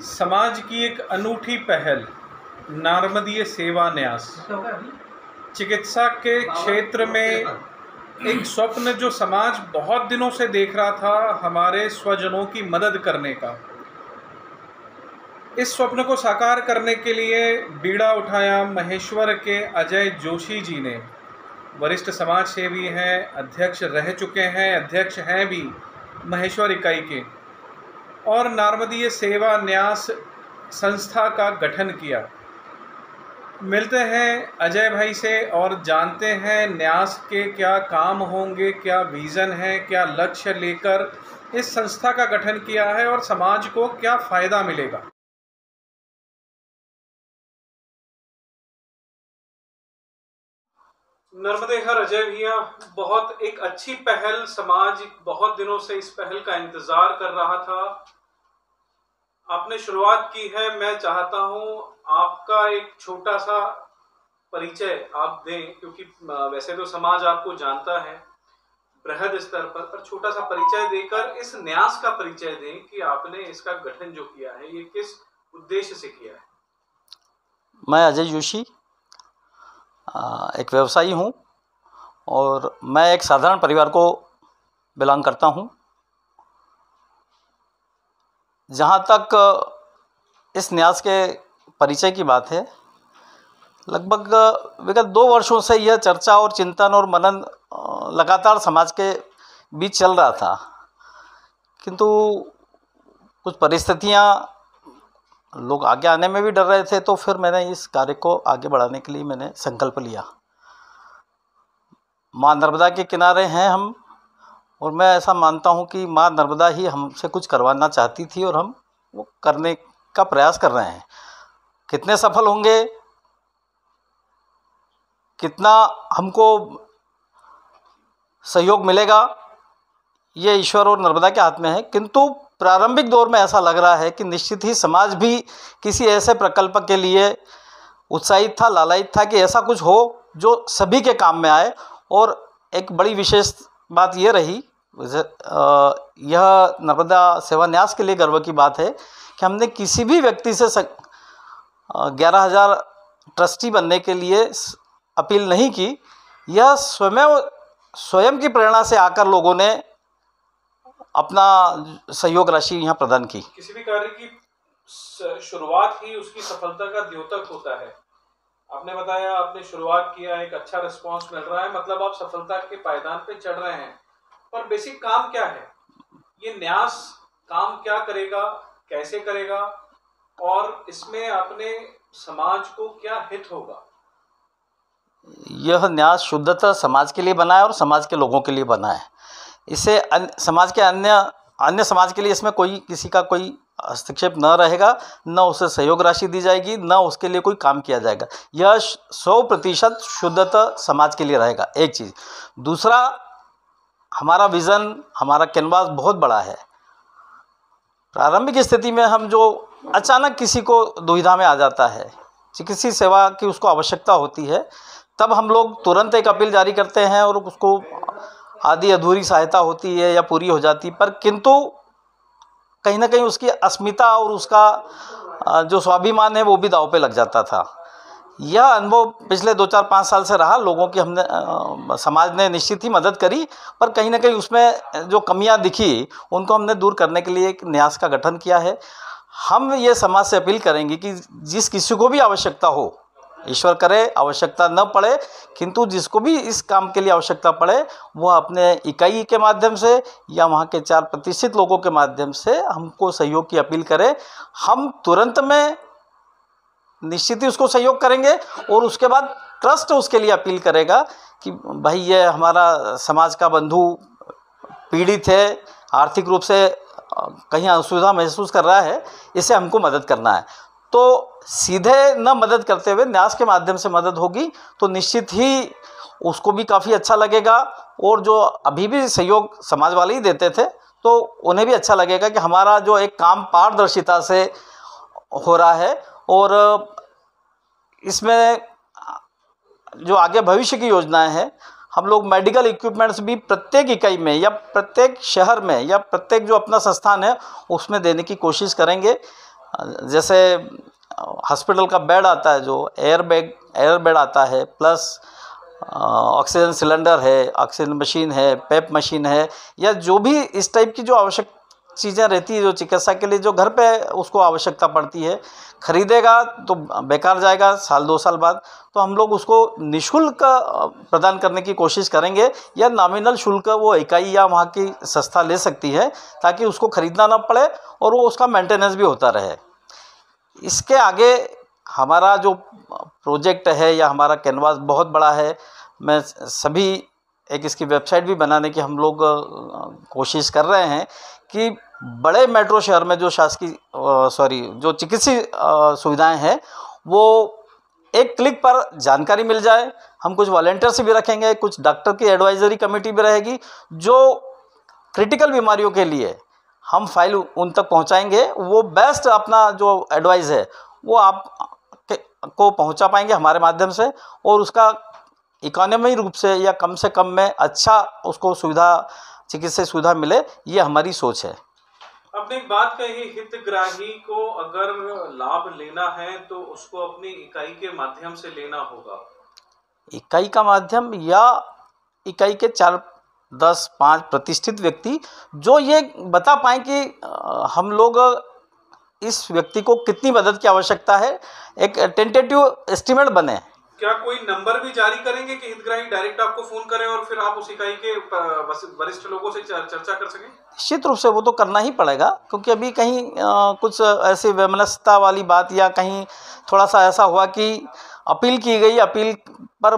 समाज की एक अनूठी पहल नारमदीय सेवा न्यास चिकित्सा के क्षेत्र में एक स्वप्न जो समाज बहुत दिनों से देख रहा था, हमारे स्वजनों की मदद करने का। इस स्वप्न को साकार करने के लिए बीड़ा उठाया महेश्वर के अजय जोशी जी ने। वरिष्ठ समाज सेवी हैं, अध्यक्ष रह चुके हैं, अध्यक्ष हैं भी महेश्वर इकाई के, और नारमदीय सेवा न्यास संस्था का गठन किया। मिलते हैं अजय भाई से और जानते हैं न्यास के क्या काम होंगे, क्या विज़न है, क्या लक्ष्य लेकर इस संस्था का गठन किया है और समाज को क्या फ़ायदा मिलेगा। नर्मदे हर अजय भैया, बहुत एक अच्छी पहल, समाज बहुत दिनों से इस पहल का इंतज़ार कर रहा था। आपने शुरुआत की है। मैं चाहता हूं आपका एक छोटा सा परिचय आप दें, क्योंकि वैसे तो समाज आपको जानता है बृहद स्तर पर छोटा सा परिचय देकर इस न्यास का परिचय दें कि आपने इसका गठन जो किया है ये किस उद्देश्य से किया है। मैं अजय जोशी एक व्यवसायी हूं और मैं एक साधारण परिवार को बिलोंग करता हूं। जहाँ तक इस न्यास के परिचय की बात है, लगभग विगत 2 वर्षों से यह चर्चा और चिंतन और मनन लगातार समाज के बीच चल रहा था, किंतु कुछ परिस्थितियाँ, लोग आगे आने में भी डर रहे थे, तो फिर मैंने इस कार्य को आगे बढ़ाने के लिए मैंने संकल्प लिया। माँ नर्मदा के किनारे हैं हम, और मैं ऐसा मानता हूँ कि माँ नर्मदा ही हमसे कुछ करवाना चाहती थी और हम वो करने का प्रयास कर रहे हैं। कितने सफल होंगे, कितना हमको सहयोग मिलेगा, ये ईश्वर और नर्मदा के हाथ में है। किंतु प्रारंभिक दौर में ऐसा लग रहा है कि निश्चित ही समाज भी किसी ऐसे प्रकल्प के लिए उत्साहित था, लालायित था कि ऐसा कुछ हो जो सभी के काम में आए। और एक बड़ी विशेष बात ये रही, यह नर्मदा सेवा न्यास के लिए गर्व की बात है कि हमने किसी भी व्यक्ति से 11,000 ट्रस्टी बनने के लिए अपील नहीं की। यह स्वयं की प्रेरणा से आकर लोगों ने अपना सहयोग राशि यहाँ प्रदान की। किसी भी कार्य की शुरुआत ही उसकी सफलता का द्योतक होता है। आपने बताया, आपने शुरुआत किया, एक अच्छा रिस्पांस मिल रहा है, मतलब आप सफलता के पायदान पे चढ़ रहे हैं। पर बेसिक काम क्या है, ये न्यास काम क्या करेगा, कैसे करेगा, और इसमें अपने समाज को क्या हित होगा? यह न्यास शुद्धतः समाज के लिए बना है और समाज के लोगों के लिए बना है। इसे समाज के अन्य समाज के लिए इसमें किसी का कोई हस्तक्षेप न रहेगा, न उसे सहयोग राशि दी जाएगी, न उसके लिए कोई काम किया जाएगा। यह 100% शुद्धतः समाज के लिए रहेगा, एक चीज़। दूसरा, हमारा विज़न, हमारा कैनवास बहुत बड़ा है। प्रारंभिक स्थिति में हम जो अचानक किसी को दुविधा में आ जाता है, चिकित्सीय सेवा की उसको आवश्यकता होती है, तब हम लोग तुरंत एक अपील जारी करते हैं और उसको आधी अधूरी सहायता होती है या पूरी हो जाती, पर किंतु कहीं ना कहीं उसकी अस्मिता और उसका जो स्वाभिमान है वो भी दांव पे लग जाता था। यह अनुभव पिछले 2-4-5 साल से रहा। लोगों की समाज ने निश्चित ही मदद करी, पर कहीं ना कहीं उसमें जो कमियां दिखी उनको हमने दूर करने के लिए एक न्यास का गठन किया है। हम ये समाज से अपील करेंगे कि जिस किसी को भी आवश्यकता हो, ईश्वर करे आवश्यकता न पड़े, किंतु जिसको भी इस काम के लिए आवश्यकता पड़े वह अपने इकाई के माध्यम से या वहाँ के 4 प्रतिष्ठित लोगों के माध्यम से हमको सहयोग की अपील करे। हम तुरंत में निश्चित ही उसको सहयोग करेंगे और उसके बाद ट्रस्ट उसके लिए अपील करेगा कि भाई ये हमारा समाज का बंधु पीड़ित है, आर्थिक रूप से कहीं असुविधा महसूस कर रहा है, इसे हमको मदद करना है। तो सीधे न मदद करते हुए न्यास के माध्यम से मदद होगी तो निश्चित ही उसको भी काफ़ी अच्छा लगेगा, और जो अभी भी सहयोग समाज वाले ही देते थे तो उन्हें भी अच्छा लगेगा कि हमारा जो एक काम पारदर्शिता से हो रहा है। और इसमें जो आगे भविष्य की योजनाएं हैं, हम लोग मेडिकल इक्विपमेंट्स भी प्रत्येक इकाई में या प्रत्येक शहर में या प्रत्येक जो अपना संस्थान है उसमें देने की कोशिश करेंगे। जैसे हॉस्पिटल का बेड आता है, जो एयर बेड आता है, प्लस ऑक्सीजन सिलेंडर है, ऑक्सीजन मशीन है, पेप मशीन है, या जो भी इस टाइप की जो आवश्यक चीज़ें रहती है जो चिकित्सा के लिए जो घर पे उसको आवश्यकता पड़ती है, खरीदेगा तो बेकार जाएगा साल 2 साल बाद। तो हम लोग उसको निःशुल्क प्रदान करने की कोशिश करेंगे, या नॉमिनल शुल्क वो इकाई या वहाँ की संस्था ले सकती है, ताकि उसको खरीदना ना पड़े और वो उसका मेंटेनेंस भी होता रहे। इसके आगे हमारा जो प्रोजेक्ट है या हमारा कैनवास बहुत बड़ा है। मैं सभी एक इसकी वेबसाइट भी बनाने की हम लोग कोशिश कर रहे हैं कि बड़े मेट्रो शहर में जो जो चिकित्सीय सुविधाएं हैं वो एक क्लिक पर जानकारी मिल जाए। हम कुछ वॉलंटियर्स भी रखेंगे, कुछ डॉक्टर की एडवाइजरी कमेटी भी रहेगी, जो क्रिटिकल बीमारियों के लिए हम फाइल उन तक पहुंचाएंगे। वो बेस्ट अपना जो एडवाइस है वो आप को पहुंचा पाएंगे हमारे माध्यम से, और उसका इकोनॉमी रूप से या कम से कम में अच्छा उसको चिकित्सा सुविधा मिले, ये हमारी सोच है। आपने एक बात कही, हितग्राही को अगर लाभ लेना है तो उसको अपनी इकाई के माध्यम से लेना होगा। इकाई का माध्यम या इकाई के 4, 10, 5 प्रतिष्ठित व्यक्ति जो ये बता पाएँ कि हम लोग इस व्यक्ति को कितनी मदद की आवश्यकता है, एक टेंटेटिव एस्टिमेट बने। क्या कोई नंबर भी जारी करेंगे कि हितग्राही डायरेक्ट आपको फोन करें और फिर आप उस इकाई के वरिष्ठ लोगों से चर्चा कर सकें? निश्चित रूप से वो तो करना ही पड़ेगा, क्योंकि अभी कहीं कुछ ऐसी वैमनस्यता वाली बात या कहीं थोड़ा सा ऐसा हुआ कि अपील की गई, अपील पर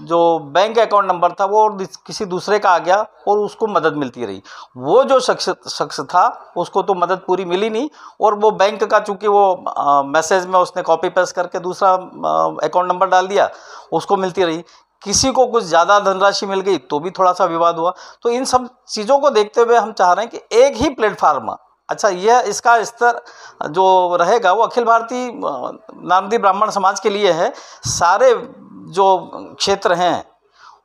जो बैंक अकाउंट नंबर था वो किसी दूसरे का आ गया और उसको मदद मिलती रही। वो जो शख्स था उसको तो मदद पूरी मिली नहीं, और वो बैंक का चूँकि वो मैसेज में उसने कॉपी पेस्ट करके दूसरा अकाउंट नंबर डाल दिया, उसको मिलती रही। किसी को कुछ ज़्यादा धनराशि मिल गई तो भी थोड़ा सा विवाद हुआ। तो इन सब चीज़ों को देखते हुए हम चाह रहे हैं कि एक ही प्लेटफार्म, अच्छा यह इसका स्तर जो रहेगा वो अखिल भारतीय नामदी ब्राह्मण समाज के लिए है। सारे जो क्षेत्र हैं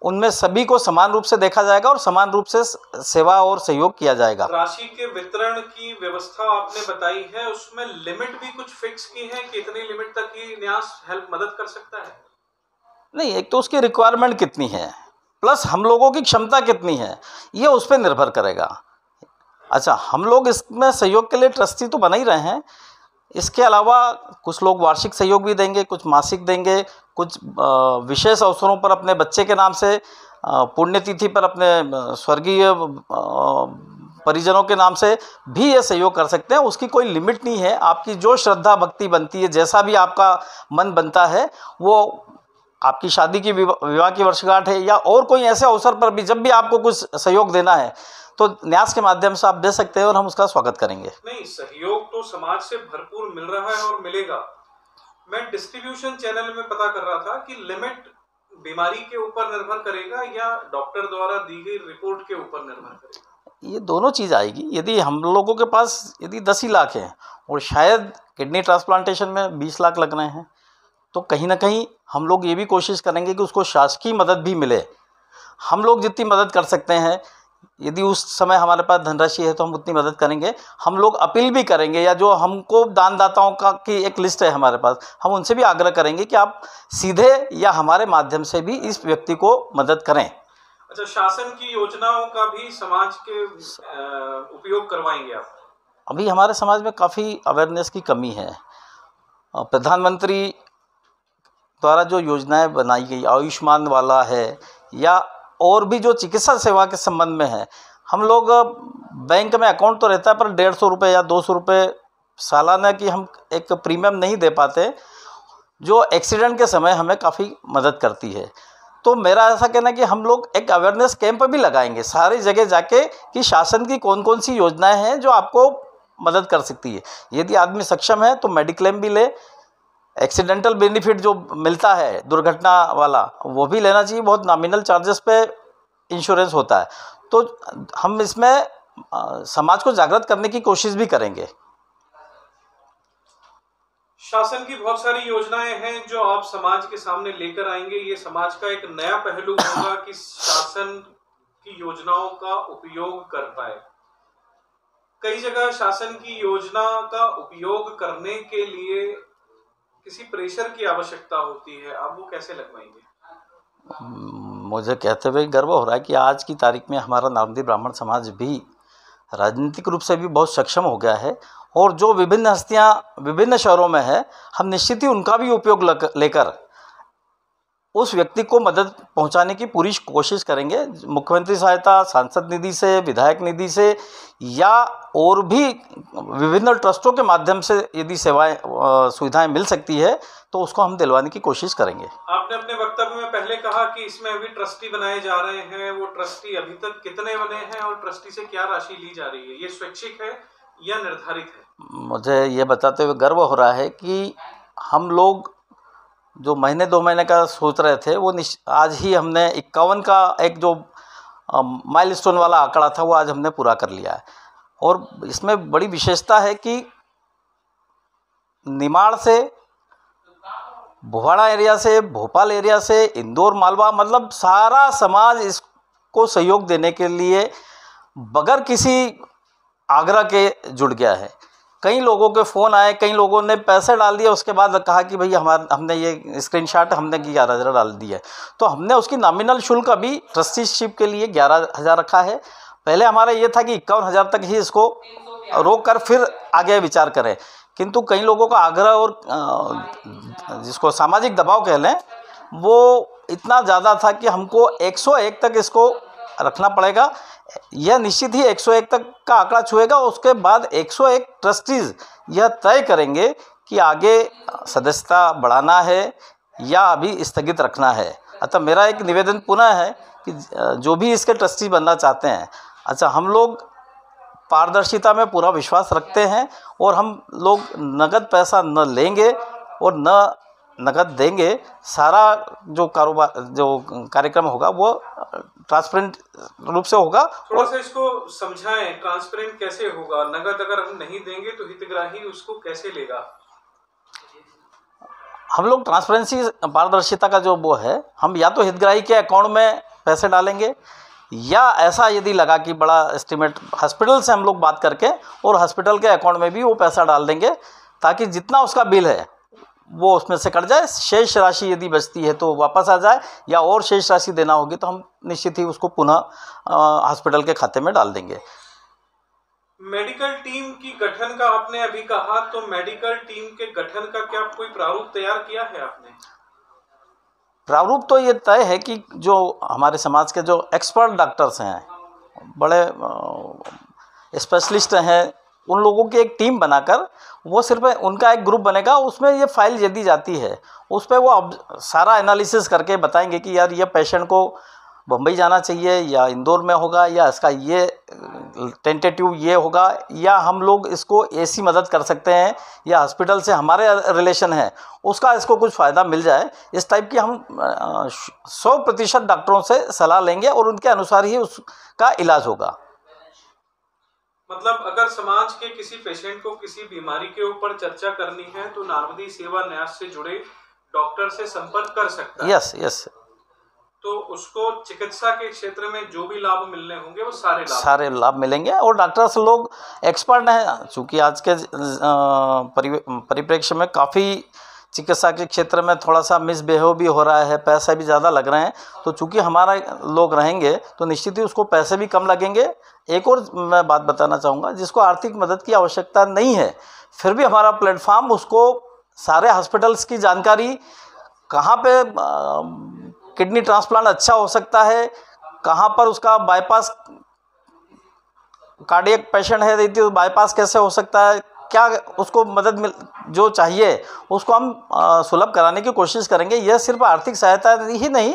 उनमें सभी को समान रूप से देखा जाएगा और समान रूप से सेवा और सहयोग किया जाएगा। राशि के वितरण की व्यवस्था आपने बताई है, उसमें लिमिट भी कुछ फिक्स की है कि इतनी लिमिट तक ही न्यास हेल्प मदद कर सकता है? नहीं, एक तो उसकी रिक्वायरमेंट कितनी है, प्लस हम लोगों की क्षमता कितनी है, ये उस पर निर्भर करेगा। अच्छा, हम लोग इसमें सहयोग के लिए ट्रस्टी तो बना ही रहे हैं। इसके अलावा कुछ लोग वार्षिक सहयोग भी देंगे, कुछ मासिक देंगे, कुछ विशेष अवसरों पर अपने बच्चे के नाम से, पुण्यतिथि पर अपने स्वर्गीय परिजनों के नाम से भी ये सहयोग कर सकते हैं। उसकी कोई लिमिट नहीं है। आपकी जो श्रद्धा भक्ति बनती है, जैसा भी आपका मन बनता है, वो आपकी शादी की विवाह की वर्षगांठ है या और कोई ऐसे अवसर पर भी जब भी आपको कुछ सहयोग देना है तो न्यास के माध्यम से आप दे सकते हैं और हम उसका स्वागत करेंगे। नहीं, सहयोग तो समाज से भरपूर मिल रहा है और मिलेगा। मैं डिस्ट्रीब्यूशन चैनल में पता कर रहा था कि लिमिट बीमारी के ऊपर निर्भर करेगा या डॉक्टर द्वारा दी गई रिपोर्ट के ऊपर निर्भर करेगा? ये दोनों चीज़ आएगी। यदि हम लोगों के पास यदि 10 ही लाख हैं और शायद किडनी ट्रांसप्लांटेशन में 20 लाख लग रहे हैं, तो कहीं ना कहीं हम लोग ये भी कोशिश करेंगे कि उसको शासकीय मदद भी मिले। हम लोग जितनी मदद कर सकते हैं, यदि उस समय हमारे पास धनराशि है तो हम उतनी मदद करेंगे। हम लोग अपील भी करेंगे, या जो हमको दानदाताओं की एक लिस्ट है हमारे पास, हम उनसे भी आग्रह करेंगे कि आप सीधे या हमारे माध्यम से भी इस व्यक्ति को मदद करें। अच्छा, शासन की योजनाओं का भी समाज के उपयोग करवाएंगे आप? अभी हमारे समाज में काफ़ी अवेयरनेस की कमी है। प्रधानमंत्री द्वारा जो योजनाएं बनाई गई, आयुष्मान वाला है या और भी जो चिकित्सा सेवा के संबंध में है, हम लोग बैंक में अकाउंट तो रहता है पर 150 रुपये या 200 रुपये सालाना की हम एक प्रीमियम नहीं दे पाते, जो एक्सीडेंट के समय हमें काफ़ी मदद करती है। तो मेरा ऐसा कहना है कि हम लोग एक अवेयरनेस कैंप भी लगाएंगे सारी जगह जाके कि शासन की कौन कौन सी योजनाएं हैं जो आपको मदद कर सकती है। यदि आदमी सक्षम है तो मेडिक्लेम भी ले, एक्सीडेंटल बेनिफिट जो मिलता है दुर्घटना वाला वो भी लेना चाहिए। बहुत नॉमिनल चार्जेस पे इंश्योरेंस होता है। तो हम इसमें समाज को जागृत करने की कोशिश भी करेंगे। शासन की बहुत सारी योजनाएं हैं जो आप समाज के सामने लेकर आएंगे। ये समाज का एक नया पहलू होगा कि शासन की योजनाओं का उपयोग कर पाए। कई जगह शासन की योजना का उपयोग करने के लिए किसी प्रेशर की आवश्यकता होती है, आप वो कैसे लगवाएंगे? मुझे कहते हुए गर्व हो रहा है कि आज की तारीख में हमारा नामधी ब्राह्मण समाज भी राजनीतिक रूप से भी बहुत सक्षम हो गया है, और जो विभिन्न हस्तियां विभिन्न शहरों में है, हम निश्चित ही उनका भी उपयोग लेकर उस व्यक्ति को मदद पहुंचाने की पूरी कोशिश करेंगे। मुख्यमंत्री सहायता, सांसद निधि से, विधायक निधि से, या और भी विभिन्न ट्रस्टों के माध्यम से यदि सेवाएं सुविधाएं मिल सकती है तो उसको हम दिलवाने की कोशिश करेंगे। आपने अपने वक्तव्य में पहले कहा कि इसमें अभी ट्रस्टी बनाए जा रहे हैं, वो ट्रस्टी अभी तक कितने बने हैं और ट्रस्टी से क्या राशि ली जा रही है? ये स्वैच्छिक है या निर्धारित है? मुझे ये बताते हुए गर्व हो रहा है कि हम लोग जो महीने 2 महीने का सोच रहे थे, वो आज ही हमने 51 का एक जो माइलस्टोन वाला आंकड़ा था वो आज हमने पूरा कर लिया है। और इसमें बड़ी विशेषता है कि निमाड़ से, भोपाड़ा एरिया से, भोपाल एरिया से, इंदौर, मालवा, मतलब सारा समाज इसको सहयोग देने के लिए बगैर किसी आग्रह के जुड़ गया है। कई लोगों के फ़ोन आए, कई लोगों ने पैसे डाल दिए, उसके बाद कहा कि भाई हमने ये स्क्रीनशॉट हमने 11,000 डाल दिया है। तो हमने उसकी नॉमिनल शुल्क अभी ट्रस्टीशिप के लिए 11,000 रखा है। पहले हमारा ये था कि 51,000 तक ही इसको रोक कर फिर आगे विचार करें, किंतु कई लोगों का आग्रह और जिसको सामाजिक दबाव कह लें, वो इतना ज़्यादा था कि हमको 101 तक इसको रखना पड़ेगा। यह निश्चित ही 101 तक का आंकड़ा छुएगा। उसके बाद 101 ट्रस्टीज़ यह तय करेंगे कि आगे सदस्यता बढ़ाना है या अभी स्थगित रखना है। अतः मेरा एक निवेदन पुनः है कि जो भी इसके ट्रस्टी बनना चाहते हैं, अच्छा, हम लोग पारदर्शिता में पूरा विश्वास रखते हैं और हम लोग नगद पैसा न लेंगे और न नगद देंगे। सारा जो कारोबार, जो कार्यक्रम होगा वो ट्रांसपेरेंट रूप से होगा। थोड़ा सा इसको समझाएं, ट्रांसपेरेंट कैसे होगा? नगद अगर हम नहीं देंगे तो हितग्राही उसको कैसे लेगा? हम लोग ट्रांसपेरेंसी, पारदर्शिता का जो वो है, हम या तो हितग्राही के अकाउंट में पैसे डालेंगे, या ऐसा यदि लगा कि बड़ा एस्टिमेट हॉस्पिटल से हम लोग बात करके और हॉस्पिटल के अकाउंट में भी वो पैसा डाल देंगे, ताकि जितना उसका बिल है वो उसमें से कट जाए। शेष राशि यदि बचती है तो वापस आ जाए, या और शेष राशि देना होगी तो हम निश्चित ही उसको पुनः हॉस्पिटल के खाते में डाल देंगे। मेडिकल टीम की गठन का आपने अभी कहा, तो मेडिकल टीम के गठन का क्या कोई प्रारूप तैयार किया है आपने? प्रारूप तो ये तय है कि जो हमारे समाज के जो एक्सपर्ट डॉक्टर्स हैं, बड़े स्पेशलिस्ट हैं, उन लोगों की एक टीम बनाकर, वो सिर्फ उनका एक ग्रुप बनेगा, उसमें ये फाइल यदि जाती है उस पर वो अब सारा एनालिसिस करके बताएंगे कि यार ये पेशेंट को बम्बई जाना चाहिए या इंदौर में होगा, या इसका ये टेंटेटिव ये होगा, या हम लोग इसको ऐसी मदद कर सकते हैं, या हॉस्पिटल से हमारे रिलेशन है उसका इसको कुछ फ़ायदा मिल जाए। इस टाइप की हम 100% डॉक्टरों से सलाह लेंगे और उनके अनुसार ही उसका इलाज होगा। मतलब अगर समाज के किसी पेशेंट को किसी बीमारी के ऊपर चर्चा करनी है तो नार्मदी सेवा न्यास से जुड़े डॉक्टर से संपर्क कर सकता है। यस। तो उसको चिकित्सा के क्षेत्र में जो भी लाभ मिलने होंगे वो सारे लाभ मिलेंगे। और डॉक्टर्स लोग एक्सपर्ट हैं, चूँकि आज के परिप्रेक्ष्य में काफ़ी चिकित्सा के क्षेत्र में थोड़ा सा मिसबिहेव भी हो रहा है, पैसे भी ज़्यादा लग रहे हैं, तो चूँकि हमारा लोग रहेंगे तो निश्चित ही उसको पैसे भी कम लगेंगे। एक और मैं बात बताना चाहूँगा, जिसको आर्थिक मदद की आवश्यकता नहीं है, फिर भी हमारा प्लेटफार्म उसको सारे हॉस्पिटल्स की जानकारी, कहाँ पे किडनी ट्रांसप्लांट अच्छा हो सकता है, कहाँ पर उसका बाईपास, कार्डियक पेशेंट है तो बाईपास कैसे हो सकता है, क्या उसको मदद जो चाहिए उसको हम सुलभ कराने की कोशिश करेंगे। यह सिर्फ आर्थिक सहायता ही नहीं,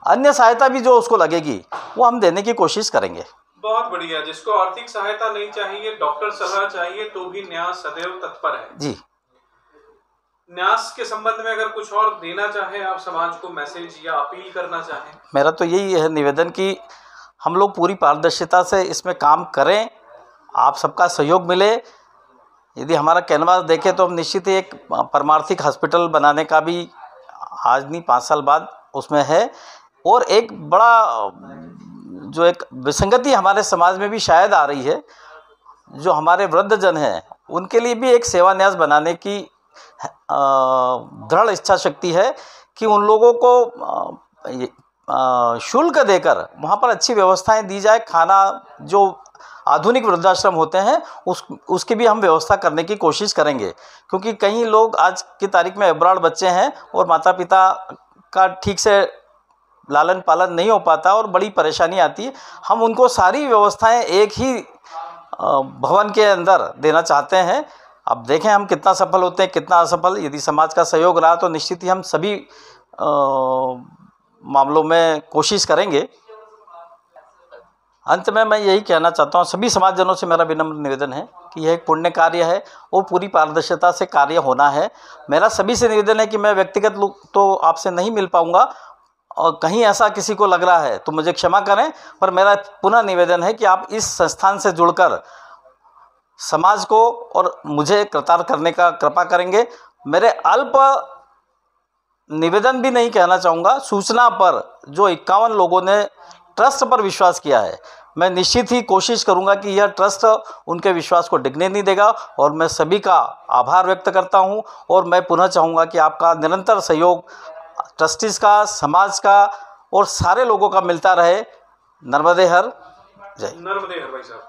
अन्य सहायता भी जो उसको लगेगी वो हम देने की कोशिश करेंगे। बहुत बढ़िया। जिसको आर्थिक सहायता नहीं चाहिए, डॉक्टर सलाह चाहिए, तो भी न्यास सदैव तत्पर है। जी। न्यास के संबंध में अगर कुछ और देना चाहें आप समाज को, मैसेज या अपील करना चाहें? मेरा तो यही है निवेदन कि हम लोग पूरी पारदर्शिता से इसमें काम करें, आप सबका सहयोग मिले। यदि हमारा कैनवास देखें तो हम निश्चित ही एक परमार्थिक हॉस्पिटल बनाने का भी आज नहीं 5 साल बाद उसमें है। और एक बड़ा जो एक विसंगति हमारे समाज में भी शायद आ रही है, जो हमारे वृद्धजन हैं उनके लिए भी एक सेवा न्यास बनाने की दृढ़ इच्छा शक्ति है कि उन लोगों को शुल्क देकर वहाँ पर अच्छी व्यवस्थाएं दी जाए। खाना जो आधुनिक वृद्धाश्रम होते हैं उसकी भी हम व्यवस्था करने की कोशिश करेंगे, क्योंकि कई लोग आज की तारीख में अब्राड़ बच्चे हैं और माता पिता का ठीक से लालन पालन नहीं हो पाता और बड़ी परेशानी आती है। हम उनको सारी व्यवस्थाएं एक ही भवन के अंदर देना चाहते हैं। अब देखें हम कितना सफल होते हैं, कितना असफल। यदि समाज का सहयोग रहा तो निश्चित ही हम सभी मामलों में कोशिश करेंगे। अंत में मैं यही कहना चाहता हूँ, सभी समाजजनों से मेरा विनम्र निवेदन है कि यह एक पुण्य कार्य है और पूरी पारदर्शिता से कार्य होना है। मेरा सभी से निवेदन है कि मैं व्यक्तिगत तो आपसे नहीं मिल पाऊँगा और कहीं ऐसा किसी को लग रहा है तो मुझे क्षमा करें, पर मेरा पुनः निवेदन है कि आप इस संस्थान से जुड़कर समाज को और मुझे कृतार्थ करने का कृपा करेंगे। मेरे अल्प निवेदन भी नहीं कहना चाहूँगा, सूचना पर जो 51 लोगों ने ट्रस्ट पर विश्वास किया है, मैं निश्चित ही कोशिश करूंगा कि यह ट्रस्ट उनके विश्वास को डिगने नहीं देगा। और मैं सभी का आभार व्यक्त करता हूं और मैं पुनः चाहूँगा कि आपका निरंतर सहयोग ट्रस्टीज़ का, समाज का और सारे लोगों का मिलता रहे। नर्मदे हर। जय नर्मदे हर भाई साहब।